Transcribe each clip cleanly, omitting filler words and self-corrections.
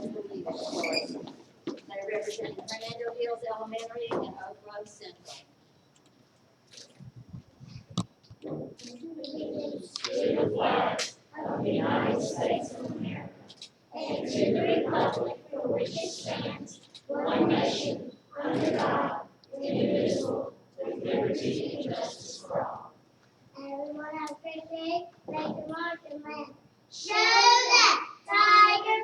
Central Youth Chorus. They represent Fernando Hills Elementary and Oak Grove Central. To the flag of the United States of America and to the republic for which it stands, one nation, under God, indivisible, with liberty and justice for all. Everyone have a great day. Make the mark and land. Show that tiger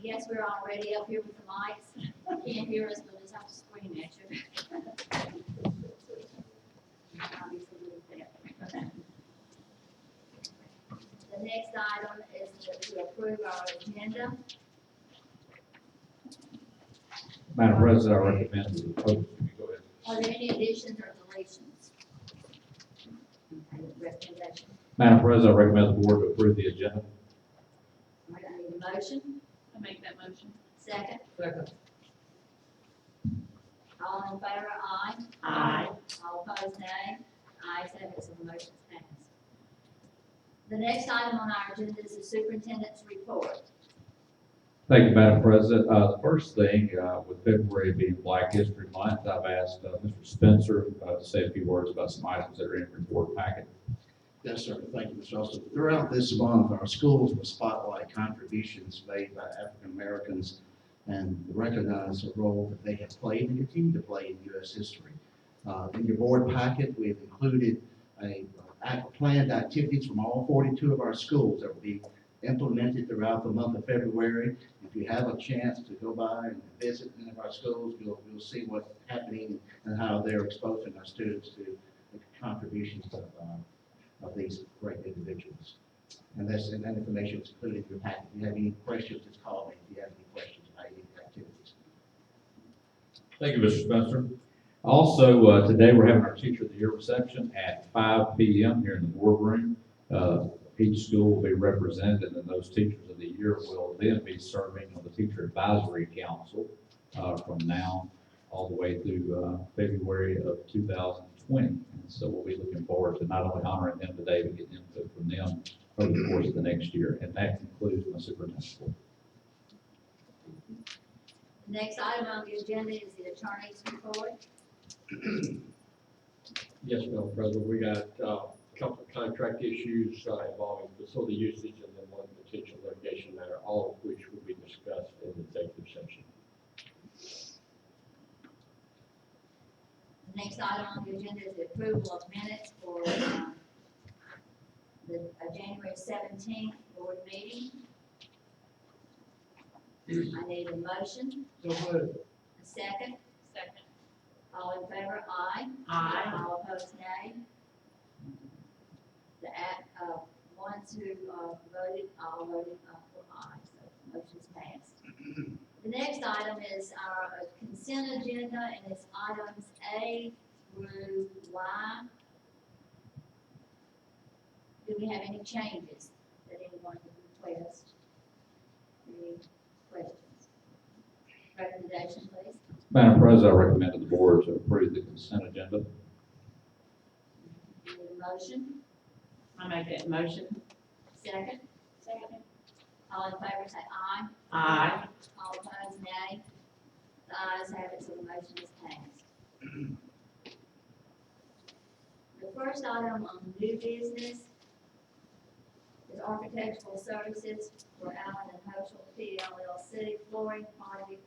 Yes, we're already up here with the mics. Can't hear us, but just have to scream at you. The next item is to approve our agenda. Madam President, I recommend the vote. Go ahead. Are there any additions or deletions? Recommendation. Madam President, I recommend the board to approve the agenda. All right, I need a motion. I make that motion. Second. Second. All in favor, aye. Aye. All opposed, nay. Ayes have it, so the motion is passed. The next item on our agenda is the superintendent's report. Thank you, Madam President. The first thing, with February being Black History Month, I've asked Mr. Spencer to say a few words about some items that are in the report packet. Yes, sir. Thank you, Mr. Austin. Throughout this month, our schools will spotlight contributions made by African Americans and recognize the role that they have played and continue to play in U.S. history. In your board packet, we have included planned activities from all 42 of our schools that will be implemented throughout the month of February. If you have a chance to go by and visit any of our schools, you'll see what's happening and how they're exposing our students to the contributions of these great individuals. And that information is included in your packet. If you have any questions, just call me if you have any questions about any of the activities. Thank you, Mr. Spencer. Also, today we're having our Teacher of the Year reception at 5 p.m. here in the boardroom. Each school will be represented, and those Teachers of the Year will then be serving on the Teacher Advisory Council from now all the way through February of 2020. And so we'll be looking forward to not only honoring them today, but getting input from them over the course of the next year. And that concludes my superintendent's report. The next item on the agenda is the attorney's report. Yes, Madam President, we got a couple of contract issues involving facility usage and then one potential litigation matter, all of which will be discussed in the executive session. The next item on the agenda is the approval of minutes for the January 17th board meeting. I need a motion. So moved. A second. Second. All in favor, aye. Aye. All opposed, nay. The ones who voted, all voted for aye, so the motion's passed. The next item is our consent agenda, and it's items A through Y. Do we have any changes that anyone would request? Any questions? Recommendation, please. Madam President, I recommend to the board to approve the consent agenda. Need a motion? I make that motion. Second? Second. All in favor say aye. Aye. All opposed, nay. The ayes have it, so the motion is passed. The first item on new business is architectural services for Allen and Hochul PLLC flooring project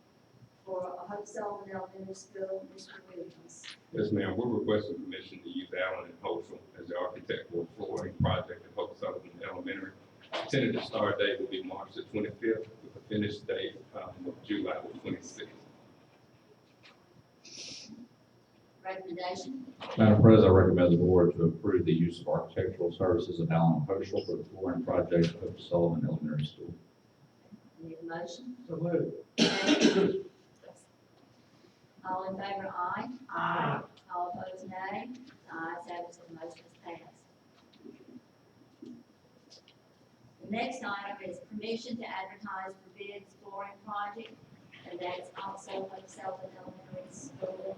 for Hope Sullivan Elementary School. Mr. Williams. Yes, ma'am. We're requesting permission to use Allen and Hochul as the architect for a flooring project at Hope Sullivan Elementary. Tentative start date will be March the 25th with a finish date of July the 26th. Recommendation? Madam President, I recommend the board to approve the use of architectural services of Allen Oshel for the flooring project at Hope Sullivan Elementary School. Need a motion? So moved. Second. All in favor, aye. Aye. All opposed, nay. The ayes have it, so the motion is passed. The next item is permission to advertise for bids flooring project, and that's also Hope Sullivan Elementary School.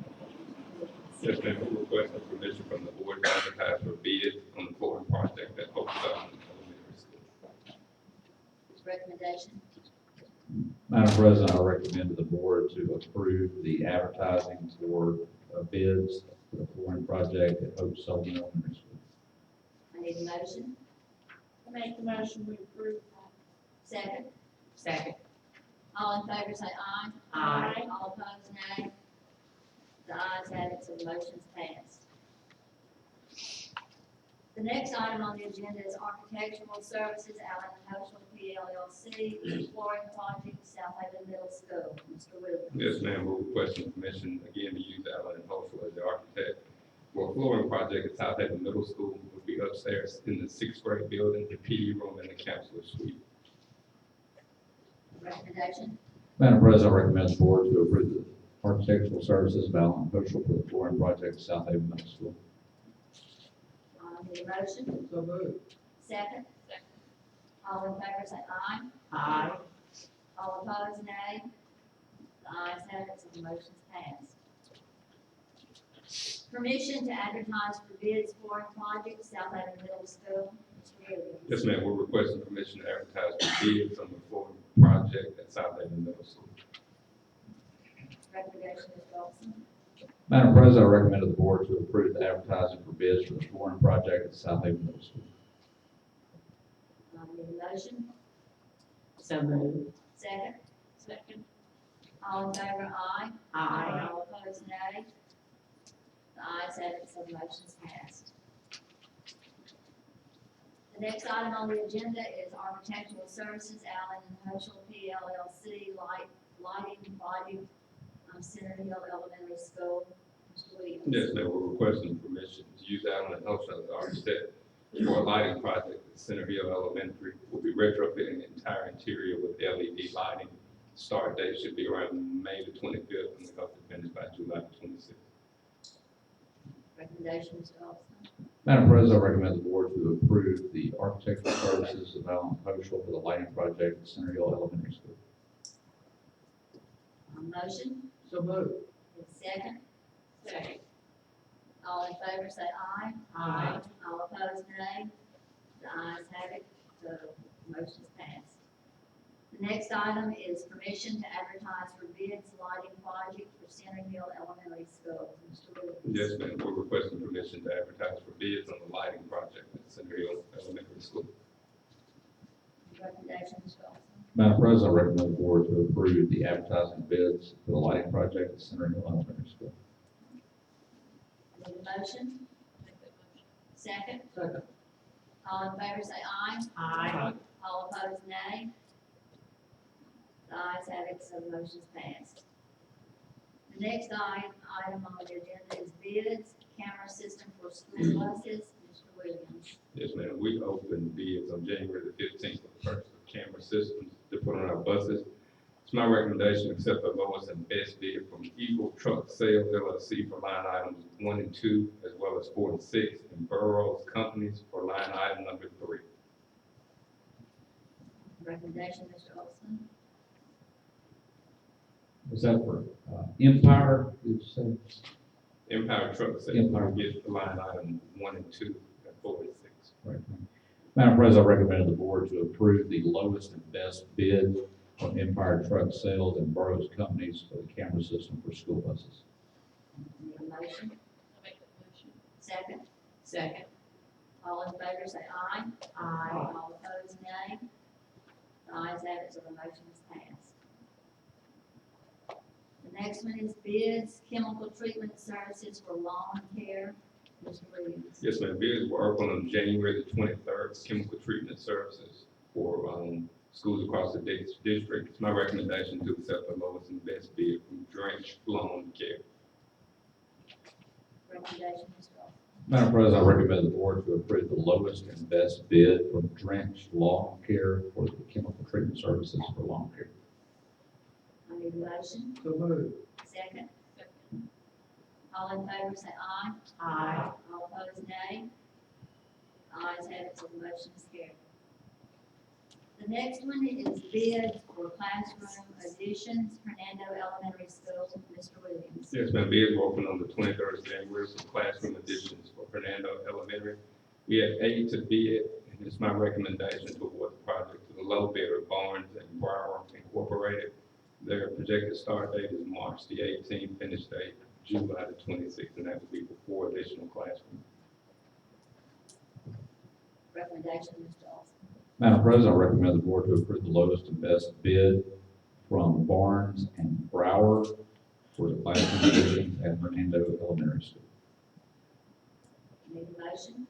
Yes, ma'am, we're requesting permission from the board to advertise for bids on the flooring project at Hope Sullivan Elementary School. Recommendation? Madam President, I recommend to the board to approve the advertising for bids for the flooring project at Hope Sullivan Elementary School. I need a motion. I make the motion, we approve. Second. Second. All in favor, say aye. Aye. All opposed, nay. The ayes have it, so the motion is passed. The next item on the agenda is architectural services, Allen and Oshel PLLC, flooring project, South Haven Middle School. Mr. Williams. Yes, ma'am, we're requesting permission again to use Allen and Oshel as the architect for a flooring project at South Haven Middle School. Would be upstairs in the sixth grade building, the PD room, and the counselor suite. Recommendation? Madam President, I recommend the board to approve the architectural services of Allen and Oshel for the flooring project at South Haven Middle School. Need a motion? So moved. Second. All in favor, say aye. Aye. All opposed, nay. The ayes have it, so the motion is passed. Permission to advertise for bids flooring project, South Haven Middle School. Mr. Williams. Yes, ma'am, we're requesting permission to advertise for bids on the flooring project at South Haven Middle School. Recommendation, Mr. Dawson. Madam President, I recommend to the board to approve the advertising for bids for the flooring project at South Haven Middle School. Need a motion? So moved. Second. Second. All in favor, aye. Aye. All opposed, nay. The ayes have it, so the motion is passed. The next item on the agenda is architectural services, Allen and Oshel PLLC, lighting project, Center Hill Elementary School. Mr. Williams. Yes, ma'am, we're requesting permission to use Allen and Oshel as the architect for a lighting project at Center Hill Elementary. We'll be retrofitting the entire interior with LED lighting. Start date should be around May the 25th, and we hope to finish by July the 26th. Recommendation, Mr. Dawson. Madam President, I recommend the board to approve the architectural services of Allen and Oshel for the lighting project at Center Hill Elementary School. Motion? So moved. Second. Second. All in favor, say aye. Aye. All opposed, nay. The ayes have it, the motion is passed. The next item is permission to advertise for bids lighting project for Center Hill Elementary School. Mr. Williams. Yes, ma'am, we're requesting permission to advertise for bids on the lighting project at Center Hill Elementary School. Recommendation, Mr. Dawson. Madam President, I recommend the board to approve the advertising bids for the lighting project at Center Hill Elementary School. Need a motion? Second. Second. All in favor, say aye. Aye. All opposed, nay. The ayes have it, so the motion is passed. The next item on the agenda is bids, camera system for school buses. Mr. Williams. Yes, ma'am, we opened bids on January the 15th for the purchase of camera systems to put on our buses. It's my recommendation to accept the lowest and best bid from Eagle Truck Sales LLC for line items 1 and 2, as well as 4 and 6, and Burroughs Companies for line item number 3. Recommendation, Mr. Olson. Was that for Empire, did you say? Empire Truck Sales Empire. gets the line item 1 and 2, and 4 and 6. Right. Madam President, I recommend the board to approve the lowest and best bid from Empire Truck Sales and Burroughs Companies for the camera system for school buses. Need a motion? I make that motion. Second. Second. All in favor, say aye. Aye. All opposed, nay. The ayes have it, so the motion is passed. The next one is bids, chemical treatment services for lawn care. Mr. Williams. Yes, ma'am, bids were opened on January the 23rd, chemical treatment services for schools across the district. It's my recommendation to accept the lowest and best bid from Drench Lawn Care. Recommendation, Mr. Dawson. Madam President, I recommend the board to approve the lowest and best bid from Drench Lawn Care for the chemical treatment services for lawn care. I need a motion. So moved. Second. All in favor say aye. Aye. All opposed, nay. The ayes have it, so the motion is carried. The next one is bid for classroom additions, Hernando Elementary School, Mr. Williams. Yes, ma'am, bids were open on the 23rd of January for classroom additions for Fernando Elementary. We have 8 to bid, and it's my recommendation to award the project to the low bidder, Barnes and Brower Incorporated. Their projected start date is March the 18th, finish date July the 26th, and that will be for 4 additional classrooms. Recommendation, Mr. Dawson. Madam President, I recommend the board to approve the lowest and best bid from Barnes and Brower for the classroom additions at Hernando Elementary School. Need a motion?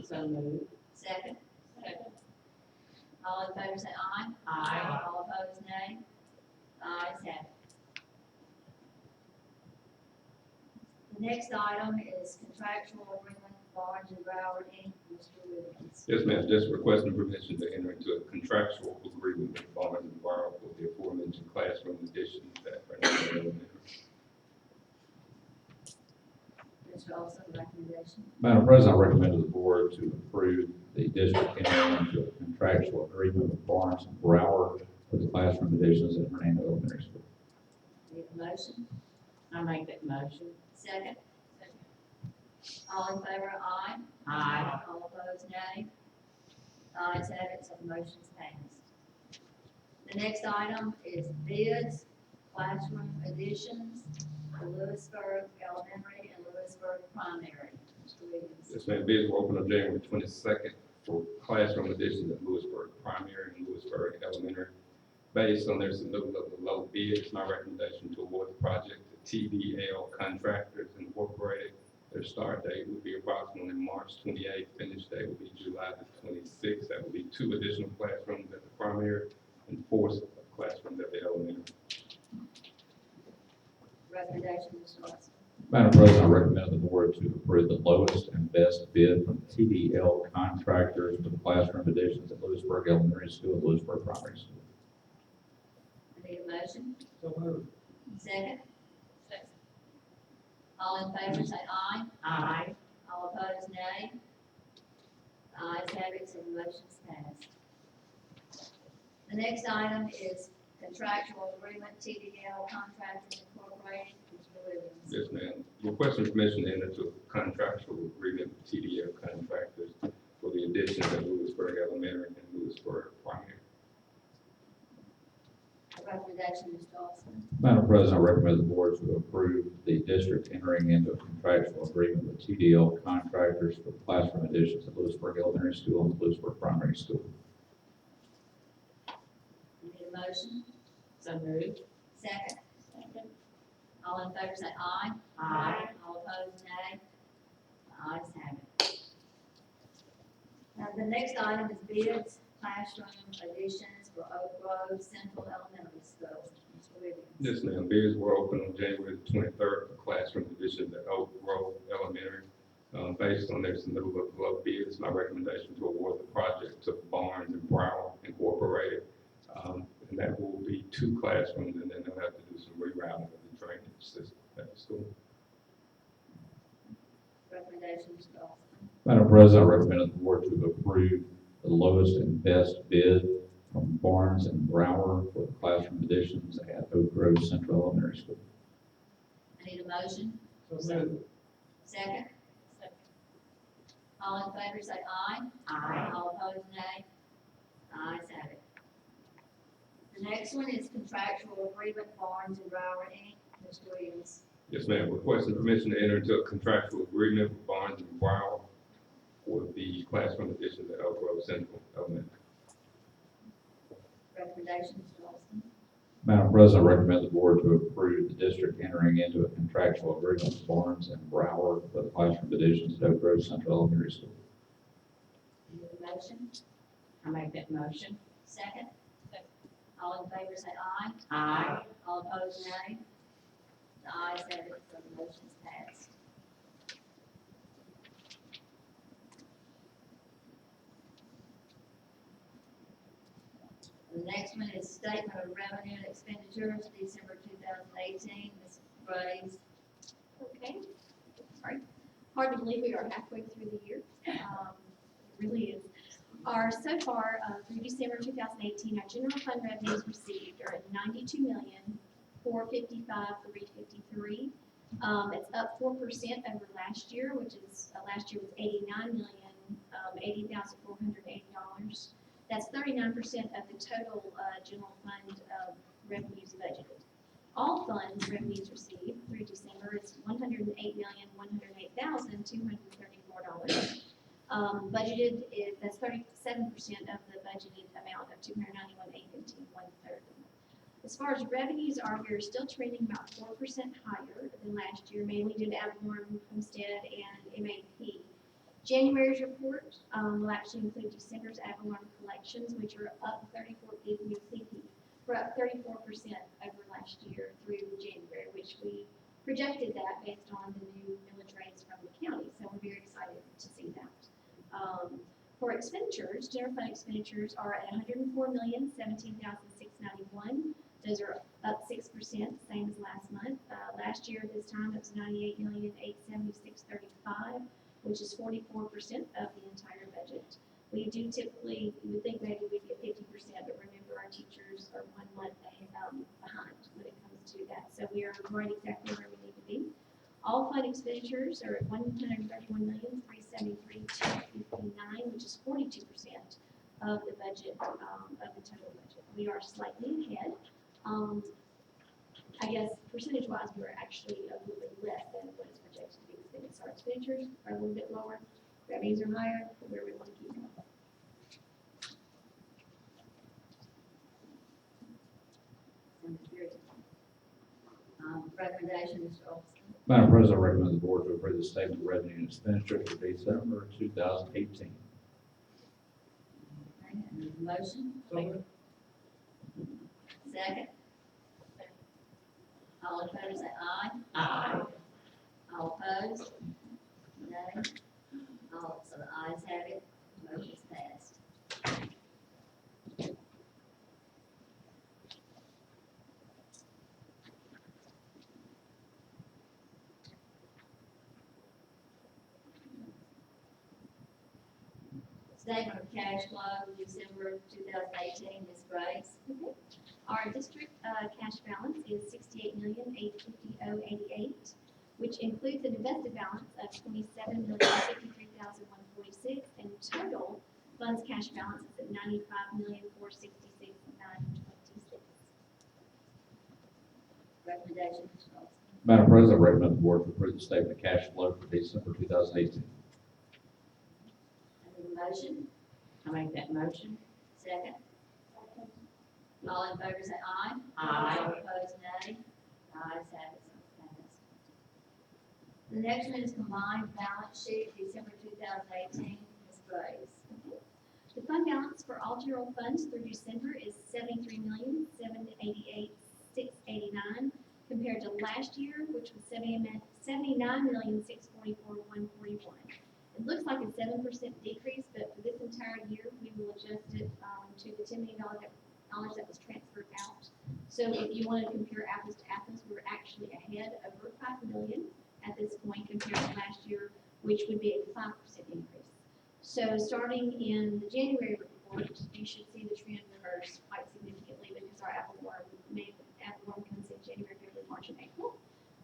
So moved. Second. Second. All in favor say aye. Aye. All opposed, nay. The ayes have it. The next item is contractual agreement, Barnes and Brower, Inc., Mr. Williams. Yes, ma'am, just requesting permission to enter into a contractual agreement with Barnes and Brower for the aforementioned classroom additions at Fernando Elementary. Mr. Dawson, recommendation. Madam President, I recommend to the board to approve the district entering into a contractual agreement with Barnes and Brower for the classroom additions at Hernando Elementary School. Need a motion? I make that motion. Second. All in favor, aye. Aye. All opposed, nay. The ayes have it, so the motion is passed. The next item is bids, classroom additions for Lewisburg Elementary and Lewisburg Primary. Mr. Williams. Yes, ma'am, bids were open on January 22nd for classroom additions at Lewisburg Primary and Lewisburg Elementary. Based on their submittal of the low bid, it's my recommendation to award the project to TDL Contractors Incorporated. Their start date would be approximately March 28th, finish date would be July the 26th. That would be 2 additional classrooms at the primary and 4 classrooms at the elementary. Recommendation, Mr. Dawson. Madam President, I recommend the board to approve the lowest and best bid from TDL Contractors for the classroom additions at Lewisburg Elementary School and Lewisburg Primary School. I need a motion. So moved. Second. All in favor say aye. Aye. All opposed, nay. The ayes have it, so the motion is passed. The next item is contractual agreement, TDL Contractors Incorporated, Mr. Williams. Yes, ma'am. Requesting permission to enter into a contractual agreement with TDL Contractors for the additions at Lewisburg Elementary and Lewisburg Primary. Recommendation, Mr. Dawson. Madam President, I recommend the board to approve the district entering into a contractual agreement with TDL Contractors for classroom additions at Lewisburg Elementary School and Lewisburg Primary School. Need a motion. So moved. Second. All in favor say aye. Aye. All opposed, nay. The ayes have it. Now, the next item is bids, classroom additions for Oak Grove Central Elementary School. Mr. Williams. Yes, ma'am. Bids were open on January the 23rd for classroom additions at Oak Grove Elementary. Based on their submittal of the low bid, it's my recommendation to award the project to Barnes and Brower Incorporated. And that will be 2 classrooms, and then they'll have to do some rerouting of the drainage system at the school. Recommendation, Mr. Dawson. Madam President, I recommend the board to approve the lowest and best bid from Barnes and Brower for the classroom additions at Oak Grove Central Elementary School. I need a motion. So moved. Second. All in favor say aye. Aye. All opposed, nay. The ayes have it. The next one is contractual agreement, Barnes and Brower, Inc., Mr. Williams. Yes, ma'am. Requesting permission to enter into a contractual agreement with Barnes and Brower for the classroom additions at Oak Grove Central Elementary. Recommendation, Mr. Dawson. Madam President, I recommend the board to approve the district entering into a contractual agreement with Barnes and Brower for the classroom additions at Oak Grove Central Elementary School. Need a motion? I make that motion. Second. All in favor say aye. Aye. All opposed, nay. The ayes have it, so the motion is passed. The next one is statement of revenue and expenditures, December 2018, Ms. Graves. Okay, sorry. Hard to believe we are halfway through the year. It really is. So far, through December 2018, our general fund revenues received are at $92,455,353. It's up 4% over last year, which is, last year was $89,080,480. That's 39% of the total general fund revenues budgeted. All funds revenues received through December is $108,108,234. Budgeted is, that's 37% of the budgeted amount of $291,815,130. As far as revenues are, we're still trending about 4% higher than last year, mainly due to Avalon, Homestead, and MAP. January's report will actually include December's Avalon collections, which are up 34%. We're up 34% over last year through January, which we projected that based on the new millage rates from the county. So we're very excited to see that. For expenditures, general fund expenditures are at $104,017,691. Those are up 6%, same as last month. Last year at this time it was $98,876,35, which is 44% of the entire budget. We do typically, you would think maybe we'd get 50%, but remember our teachers are 1 month behind when it comes to that. So we are right exactly where we need to be. All fund expenditures are at $131,373,259, which is 42% of the budget, of the total budget. We are slightly ahead. I guess percentage-wise, we're actually a little bit less than what is projected to be expended. So our expenditures are a little bit lower, revenues are higher, where we want to keep them. Recommendation, Mr. Olson. Madam President, I recommend the board to approve the statement of revenue and expenditures for December 2018. Okay, and there's a motion. Second. All in favor say aye. Aye. All opposed? Nay. All, so the ayes have it, motion's passed. Statement of cash flow, December 2018, Ms. Graves. Our district cash balance is $68,850,088, which includes an invested balance of $27,053,146, and total funds cash balance is at $95,466,926. Recommendation, Mr. Olson. Madam President, I recommend the board to approve the statement of cash flow for December 2018. I need a motion. I make that motion. Second. All in favor say aye. Aye. All opposed, nay. The ayes have it, so it's passed. The next one is combined balance sheet, December 2018, Ms. Graves. The fund balance for all general funds through December is $73,788,689, compared to last year, which was $79,644,141. It looks like a 7% decrease, but for this entire year, we will adjust it to the $10 million that was transferred out. So if you want to compare apples to apples, we're actually ahead over $5 million at this point compared to last year, which would be a 5% increase. So starting in the January report, you should see the trend reverse quite significantly because our apple worm comes in January, February, March, and April.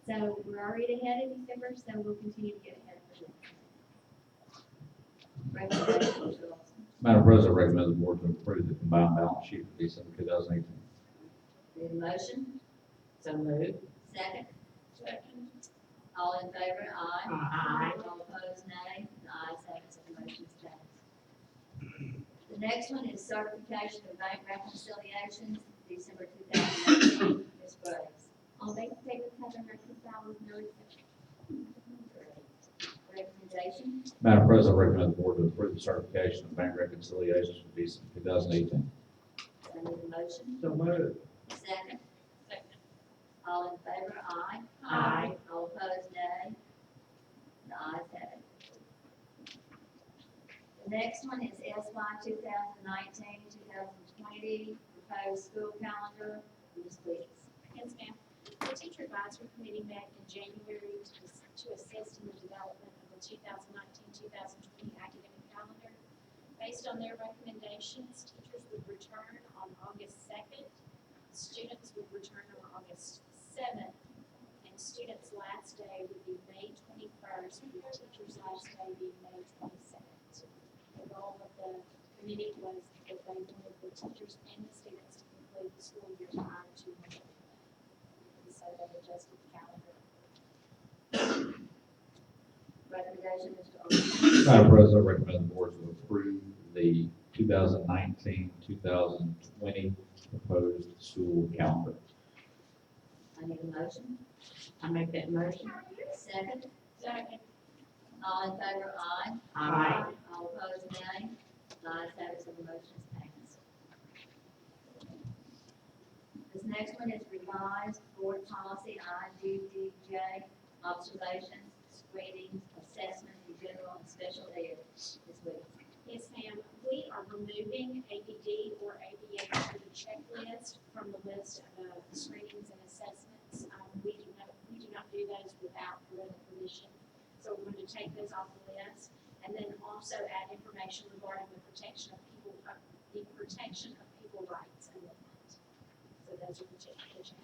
So we're already ahead in December, so we'll continue to get ahead for next. Recommendation, Mr. Olson. Madam President, I recommend the board to approve the combined balance sheet for December 2018. Need a motion. So moved. Second. Second. All in favor, aye. Aye. All opposed, nay. The ayes have it, so the motion's passed. The next one is certification of bank reconciliations, December 2018, Ms. Graves. All bank statements have been reconciled with no exception. Recommendation, Madam President, I recommend the board to approve the certification of bank reconciliations for December 2018. I need a motion. So moved. Second. Second. All in favor, aye. Aye. All opposed, nay. The ayes have it. The next one is SY 2019-2020 proposed school calendar. Ms. Weeks. Yes, ma'am. The teacher advisory committee met in January to assist in the development of the 2019-2020 academic calendar. Based on their recommendations, teachers would return on August 2nd, students would return on August 7th, and students' last day would be May 21st, with teachers' last day being May 22nd. The goal of the committee was that they wanted the teachers and the students to conclude the school year prior to May. So they adjusted the calendar. Recommendation, Mr. Olson. Madam President, I recommend the board to approve the 2019-2020 proposed school calendar. I need a motion. I make that motion. Second. Second. All in favor, aye. Aye. All opposed, nay. The ayes have it, so the motion is passed. This next one is revised board policy IDDJ, observations, screenings, assessment in general and special ed. Ms. Weeks. Yes, ma'am. We are removing ABD or ABA from the checklist from the list of screenings and assessments. We do not do those without parental permission. So we're going to take those off the list and then also add information regarding the protection of people rights amendment. So those are the changes.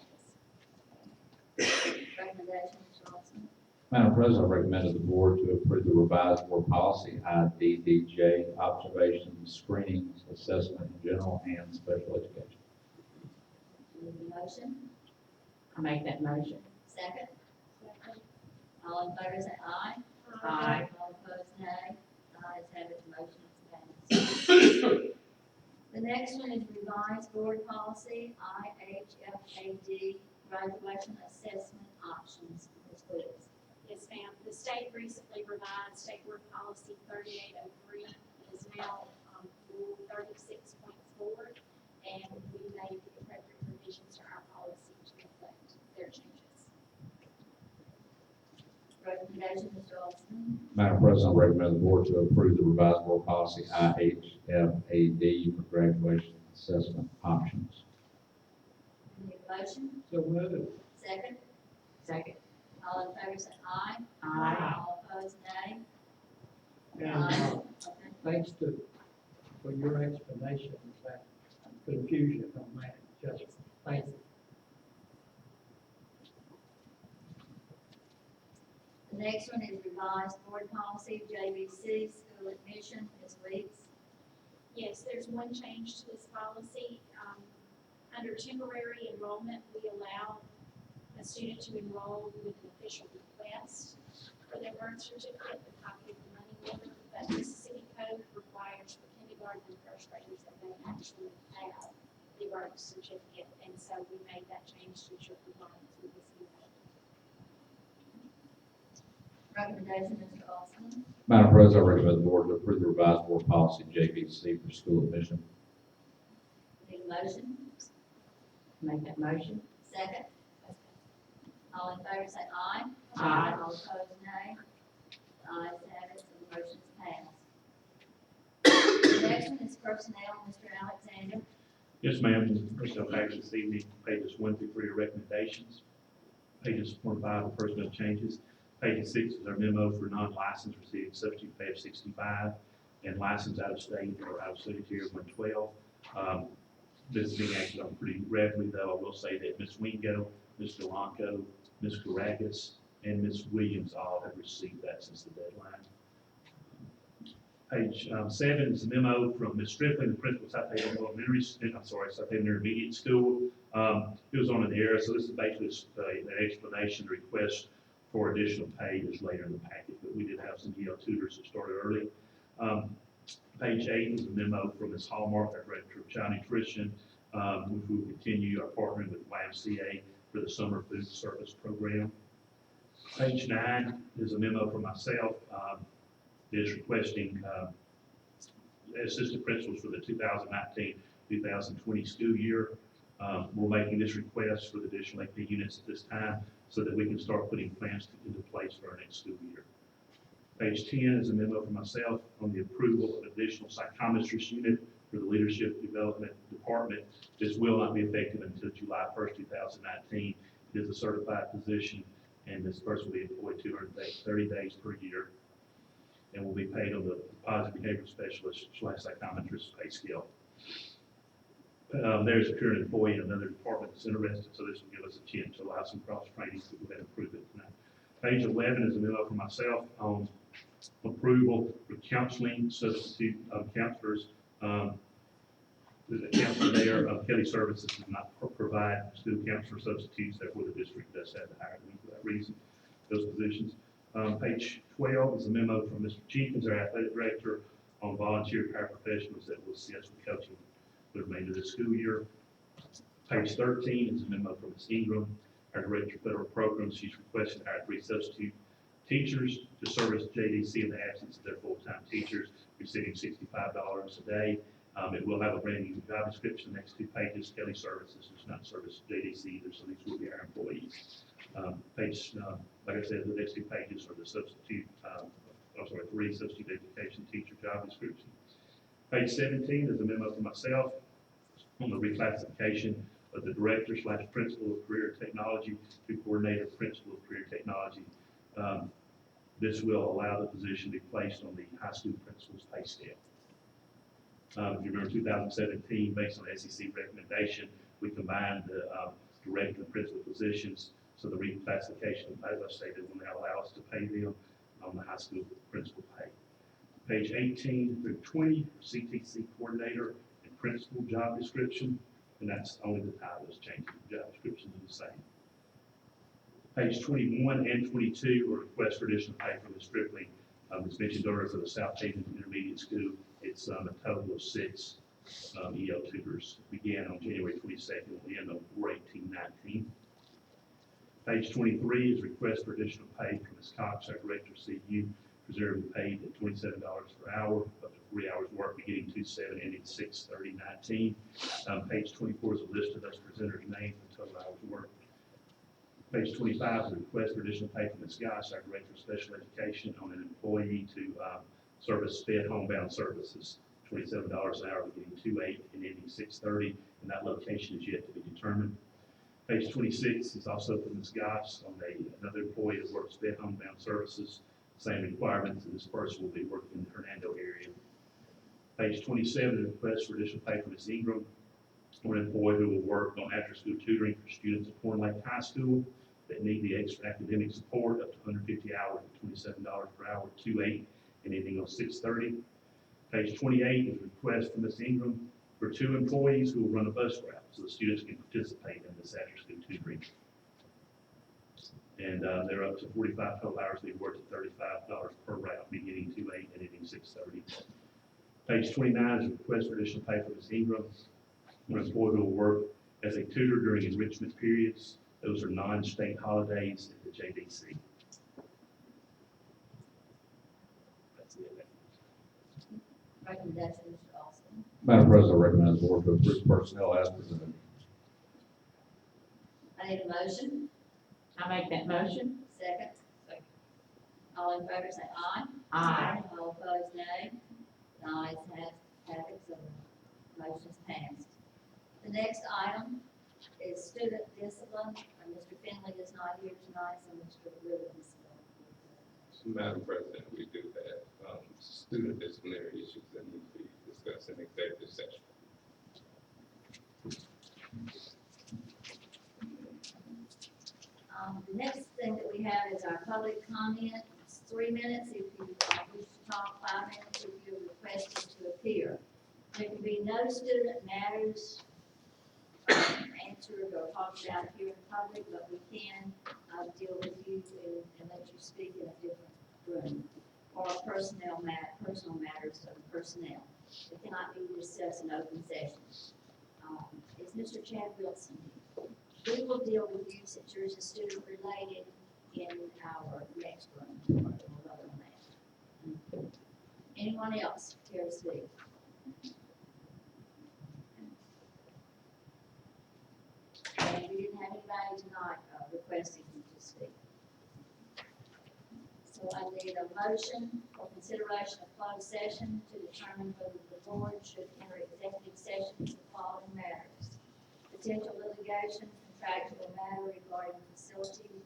Recommendation, Mr. Olson. Madam President, I recommend that the board to approve the revised board policy IDDJ, observations, screenings, assessment in general and special education. Need a motion. I make that motion. Second. All in favor, say aye. Aye. All opposed, nay. The ayes have it, the motion is passed. The next one is revised board policy IHFAD, graduation assessment options. Ms. Weeks. Yes, ma'am. The state recently revised State Board Policy 3803. It is now Rule 36.4, and we made the appropriate revisions to our policy to reflect their changes. Recommendation, Mr. Olson. Madam President, I recommend the board to approve the revised board policy IHFAD for graduation assessment options. Need a motion. So moved. Second. Second. All in favor, say aye. Aye. All opposed, nay. And Ayes. Okay. thanks for your explanation of that confusion on that. Just thank you. The next one is revised board policy JVC, school admission. Ms. Weeks. Yes, there's one change to this policy. Under temporary enrollment, we allow a student to enroll with an official request for their birth certificate, a copy of the money order, but Mississippi Code requires for kindergarten and first graders that they actually have the birth certificate, and so we made that change to ensure compliance with this new code. Recommendation, Mr. Olson. Madam President, I recommend the board to approve the revised board policy JVC for school admission. Need a motion. Make that motion. Second. All in favor, say aye. Aye. All opposed, nay. The ayes have it, so the motion is passed. The next one is personnel, Mr. Alexander. Yes, ma'am. First up, back this evening, pages 1 through 3 are recommendations. Pages 4 and 5 are personnel changes. Page 6 is our memo for non-licensed receiving substitute pay of 65 and licensed out of state or out of city tier 112. This is being acted on pretty rapidly, though. I will say that Ms. Wingo, Ms. Delanco, Ms. Karagas, and Ms. Williams all have received that since the deadline. Page 7 is a memo from Ms. Strickland, the principal of South Haven South Haven Intermediate School. It was on an error, so this is basically an explanation, request for additional pay is later in the packet, but we did have some EL tutors that started early. Page 8 is a memo from Ms. Hallmark, our Director of Child Nutrition, which will continue our partnering with YMCA for the summer food service program. Page 9 is a memo from myself, is requesting assistant principals for the 2019-2020 school year. We're making this request for the additional AP units at this time so that we can start putting plans into place for our next school year. Page 10 is a memo from myself on the approval of additional psychometrist unit for the Leadership Development Department. This will not be effective until July 1st, 2019. It is a certified position, and this person will be employed 230 days per year, and will be paid on the positive behavior specialist / psychometrist pay scale. There's a current employee in another department that's interested, so this will give us a chance to allow some cross-training to go ahead and improve it tonight. Page 11 is a memo for myself on approval for counseling substitute counselors. There's a counselor there, Kelly Services does not provide school counselor substitutes, therefore the district does have to hire them for that reason, those positions. Page 12 is a memo from Mr. Jenkins, our athletic director, on volunteer paraprofessionals that will assist with coaching the remainder of the school year. Page 13 is a memo from Ms. Ingram, our director of federal programs. She's requested to hire 3 substitute teachers to service JDC in the absence of their full-time teachers, receiving $65 a day. It will have a brand new job description, the next 2 pages. Kelly Services does not service JDC either, so these will be our employees. Like I said, the next 2 pages are the substitute, 3 substitute education teacher job description. Page 17 is a memo for myself on the reclassification of the director / principal of career technology to coordinator principal of career technology. This will allow the position to be placed on the high school principal's pay scale. If you remember 2017, based on SEC recommendation, we combined the director and principal positions. So the reclassification, as I stated, will now allow us to pay them on the high school principal pay. Page 18 through 20, CTC coordinator and principal job description, and that's only the title is changing. The job description is the same. Page 21 and 22 are requests for additional pay for Ms. Stripling. As mentioned earlier, for the South Haven Intermediate School, it's a total of 6 EL tutors. Began on January 22nd, will end on 4/18/19. Page 23 is request for additional pay for Ms. Cox, our director of CU, preserving paid at $27 per hour, up to 3 hours work, beginning 2/7, ending 6/30/19. Page 24 is a list of those presenters' names and total hours worked. Page 25 is a request for additional pay from Ms. Goss, our director of special education, on an employee to service SPED homebound services, $27 an hour, beginning 2/8 and ending 6/30, and that location is yet to be determined. Page 26 is also for Ms. Goss on another employee that works SPED homebound services, same requirements, and this person will be working in the Hernando area. Page 27 is a request for additional pay from Ms. Ingram, on an employee who will work on after-school tutoring for students at Horn Lake High School that need the extra academic support, up to 150 hours at $27 per hour, 2/8, and ending on 6/30. Page 28 is a request from Ms. Ingram for 2 employees who will run a bus route, so the students can participate in this after-school tutoring. And they're up to 45 total hours. They work at $35 per route, beginning 2/8 and ending 6/30. Page 29 is a request for additional pay for Ms. Ingram, an employee who will work as a tutor during enrichment periods. Those are non-state holidays at the JDC. That's it. Recommendation, Mr. Austin. Madam President, I recommend the board to approve personnel as presented. I need a motion. I make that motion. Second. All in favor say aye. Aye. All opposed, nay. The ayes have it, so the motion's passed. The next item is student discipline, and Mr. Finley is not here tonight, so Mr. Rubens will. Madam President, we do have student disciplinary issues that need to be discussed in executive session. The next thing that we have is our public comment. It's 3 minutes if you wish to talk, 5 minutes if you're requested to appear. There can be no student matters answered or talked about here in public, but we can deal with you and let you speak in a different room. Or personal matters of personnel. It cannot be discussed in open session. Is Mr. Chad Wilson here? We will deal with you since yours is student related in our next room. We'll vote on that. Anyone else care to speak? And we didn't have anybody tonight requesting to speak. So So I need a motion for consideration of closed session to determine whether the board should enter executive session for the following matters: potential litigation, contractual matter regarding facility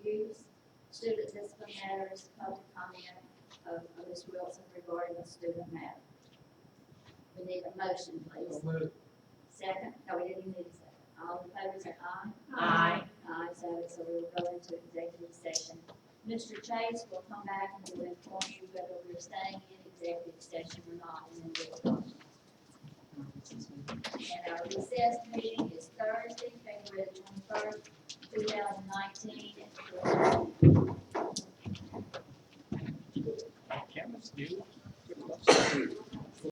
use, student discipline matters, public comment of Ms. Wilson regarding the student matter. We need a motion, please. Second, no, we didn't need a second. All in favor say aye. Aye. Ayes have it, so we will go into executive session. Mr. Chase will come back and will inform you whether we're staying in executive session or not, and then we'll go. And our recess meeting is Thursday, February 21st, 2019. Cameras do.